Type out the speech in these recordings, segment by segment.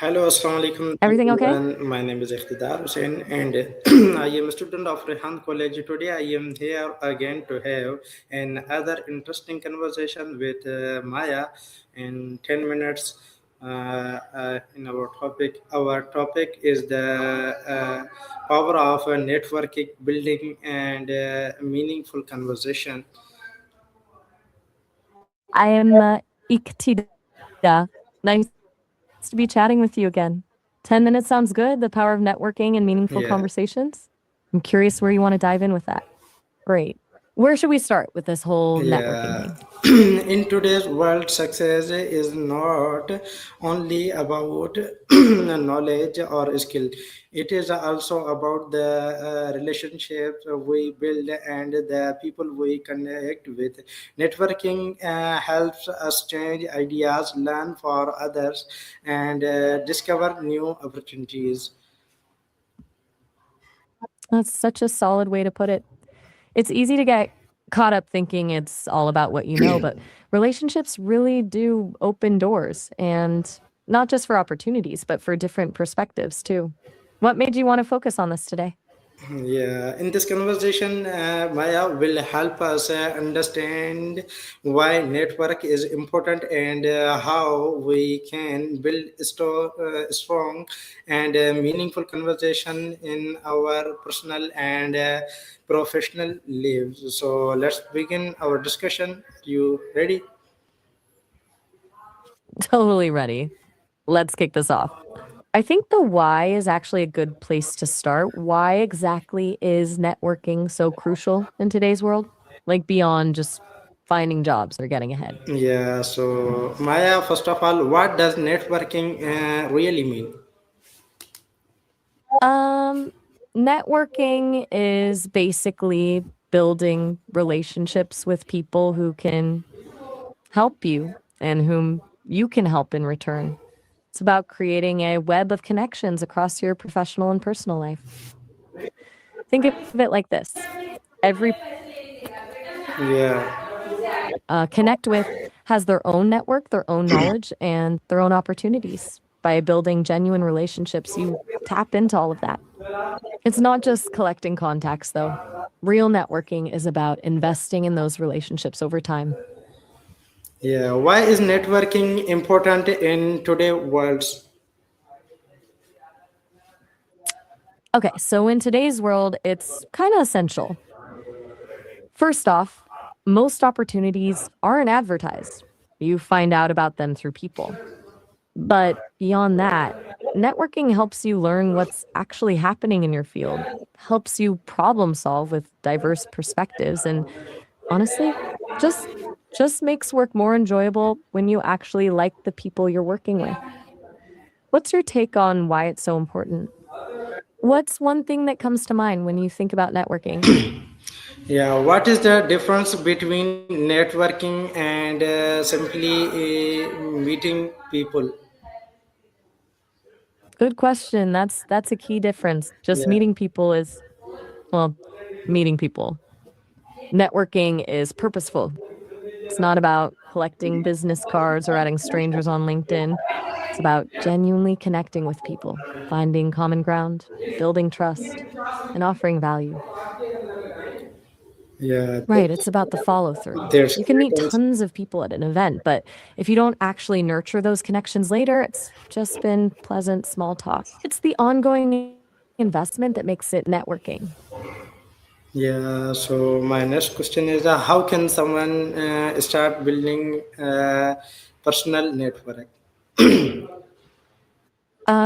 Hello, Assalamu alaikum Everything okay? everyone. My name is Ikhtidar Hussain and I am a student of Rehan College. Today I am here again to have another interesting conversation with Maya in 10 minutes in our topic. Our topic is the power of networking, building and meaningful conversation. I am Iktida. Nice to be chatting with you again. 10 minutes sounds good. The power of networking and meaningful Yeah. conversations. I'm curious where you want to dive in with that. Great. Where should we start with this whole networking Yeah, thing? in today's world, success is not only about knowledge or skill. It is also about the relationships we build and the people we connect with. Networking helps us change ideas, learn for others, and discover new opportunities. That's such a solid way to put it. It's easy to get caught up thinking it's all about what you know, but relationships really do open doors and not just for opportunities, but for different perspectives too. What made you want to focus on this today? Yeah, in this conversation, Maya will help us understand why network is important and how we can build strong and meaningful conversation in our personal and professional lives. So let's begin our discussion. You ready? Totally ready. Let's kick this off. I think the why is actually a good place to start. Why exactly is networking so crucial in today's world? Like beyond just finding jobs or getting ahead. Yeah. So Maya, first of all, what does networking really mean? Um, Networking is basically building relationships with people who can help you and whom you can help in return. It's about creating a web of connections across your professional and personal life. Think of it like this. Every Yeah. connect with has their own network, their own knowledge, and their own opportunities. By building genuine relationships, you tap into all of that. It's not just collecting contacts, though. Real networking is about investing in those relationships over time. Yeah, why is networking important in today world? Okay, so in today's world, it's kind of essential. First off, most opportunities aren't advertised. You find out about them through people. But beyond that, networking helps you learn what's actually happening in your field, helps you problem solve with diverse perspectives, and honestly, just just makes work more enjoyable when you actually like the people you're working with. What's your take on why it's so important? What's one thing that comes to mind when you think about networking? Yeah, what is the difference between networking and simply meeting people? Good question. That's a key difference. Just Yeah, meeting people is, well, meeting people. Networking is purposeful. It's not about collecting business cards or adding strangers on LinkedIn. It's about genuinely connecting with people, finding common ground, building trust, and offering value. yeah, Right, it's about the follow through. there's You can meet great. tons of people at an event, but if you don't actually nurture those connections later, it's just been pleasant small talk. It's the ongoing investment that makes it networking. Yeah, so my next question is how can someone start building personal network?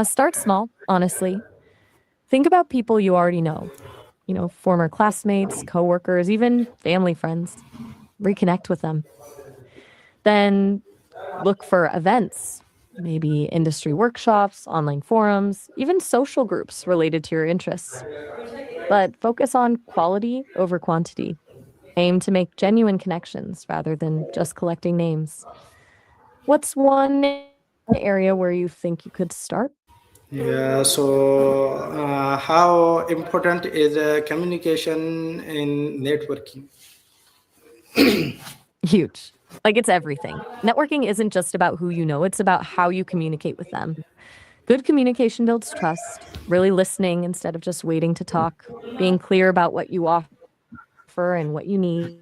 Start small, honestly. Think about people you already know, former classmates, coworkers, even family friends. Reconnect with them. Then look for events, maybe industry workshops, online forums, even social groups related to your interests. But focus on quality over quantity. Aim to make genuine connections rather than just collecting names. What's one area where you think you could start? Yeah, so how important is communication in networking? Huge. Like it's everything. Networking isn't just about who you know, it's about how you communicate with them. Good communication builds trust, really listening instead of just waiting to talk, being clear about what you offer and what you need,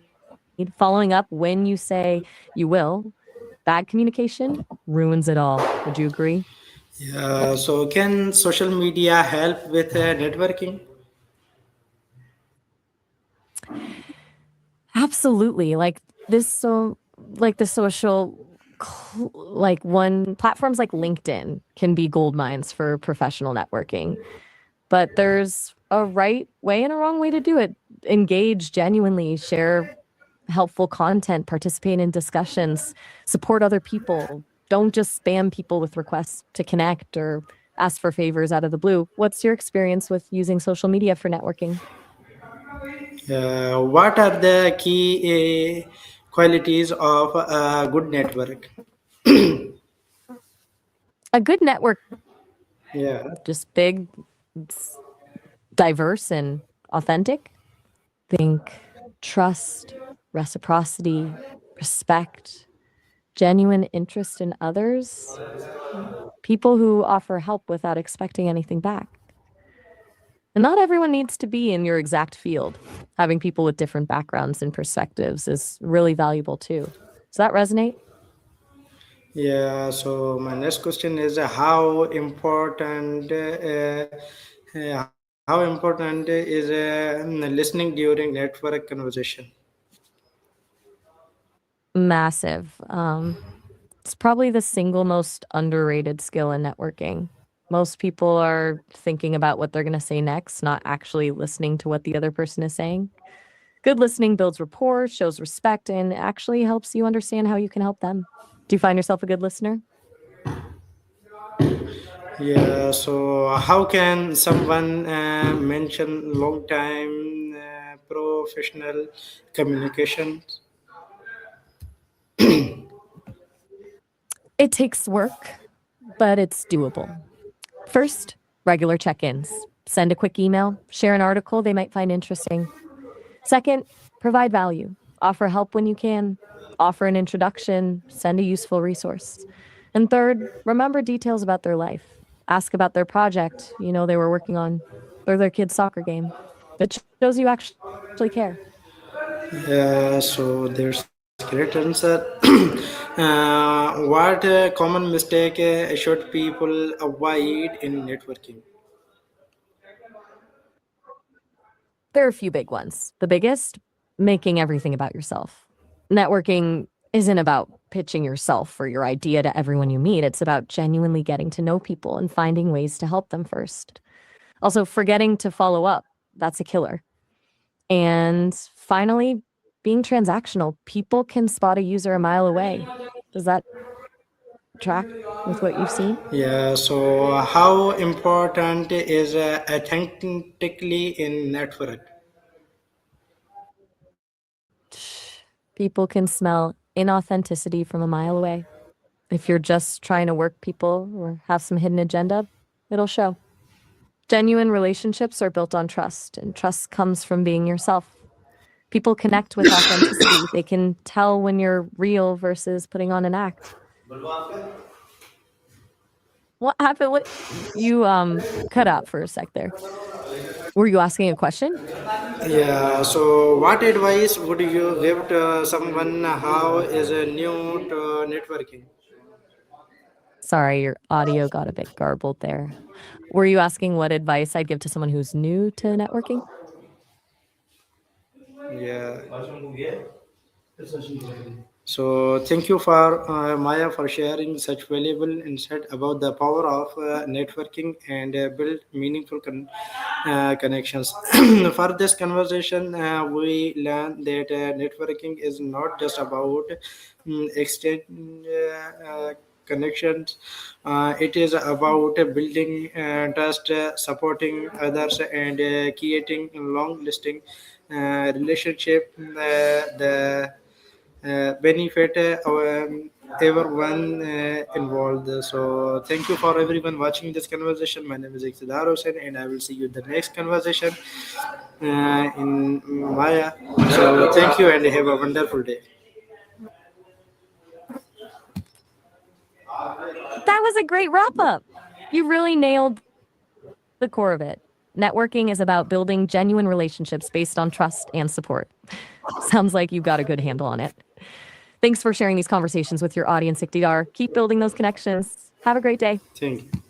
following up when you say you will. Bad communication ruins it all. Would you agree? Yeah, so can social media help with networking? Absolutely. Like the like one platforms like LinkedIn can be gold mines for professional networking. But there's a right way and a wrong way to do it. Engage genuinely, share helpful content, participate in discussions, support other people. Don't just spam people with requests to connect or ask for favors out of the blue. What's your experience with using social media for networking? What are the key qualities of a good network? A good network, Yeah. just big, s- diverse, and authentic. Think trust, reciprocity, respect, genuine interest in others, people who offer help without expecting anything back. And not everyone needs to be in your exact field. Having people with different backgrounds and perspectives is really valuable too. Does that resonate? Yeah, so my next question is how important is listening during network conversation? Massive. It's probably the single most underrated skill in networking. Most people are thinking about what they're going to say next, not actually listening to what the other person is saying. Good listening builds rapport, shows respect, and actually helps you understand how you can help them. Do you find yourself a good listener? Yeah, so how can someone mention long time professional communication? It takes work, but it's doable. First, regular check ins. Send a quick email, share an article they might find interesting. Second, provide value. Offer help when you can. Offer an introduction. Send a useful resource. And third, remember details about their life. Ask about their project they were working on or their kid's soccer game. It shows you actually care. So there's great answer. What common mistake should people avoid in networking? There are a few big ones. The biggest, making everything about yourself. Networking isn't about pitching yourself or your idea to everyone you meet. It's about genuinely getting to know people and finding ways to help them first. Also, forgetting to follow up. That's a killer. And finally, being transactional. People can spot a user a mile away. Does that track with what you've seen? Yeah, so how important is authentically in network? People can smell inauthenticity from a mile away. If you're just trying to work people or have some hidden agenda, it'll show. Genuine relationships are built on trust, and trust comes from being yourself. People connect with authenticity. They can tell when you're real versus putting on an act. What happened? What you cut out for a sec there. Were you asking a question? Yeah, so what advice would you give to someone how is new to networking? Sorry, your audio got a bit garbled there. Were you asking what advice I'd give to someone who's new to networking? Yeah. So thank you for Maya for sharing such valuable insight about the power of networking and build meaningful connections. For this conversation, we learned that networking is not just about extend connections. It is about building trust, supporting others, and creating long-lasting relationship. The benefit everyone involved. So thank you for everyone watching this conversation. My name is Iqtidar Hussain, and I will see you in the next conversation in Maya. So thank you and have a wonderful day. That was a great wrap up. You really nailed the core of it. Networking is about building genuine relationships based on trust and support. Sounds like you've got a good handle on it. Thanks for sharing these conversations with your audience, Iktidar. Keep building those connections. Have a great day. Thank you.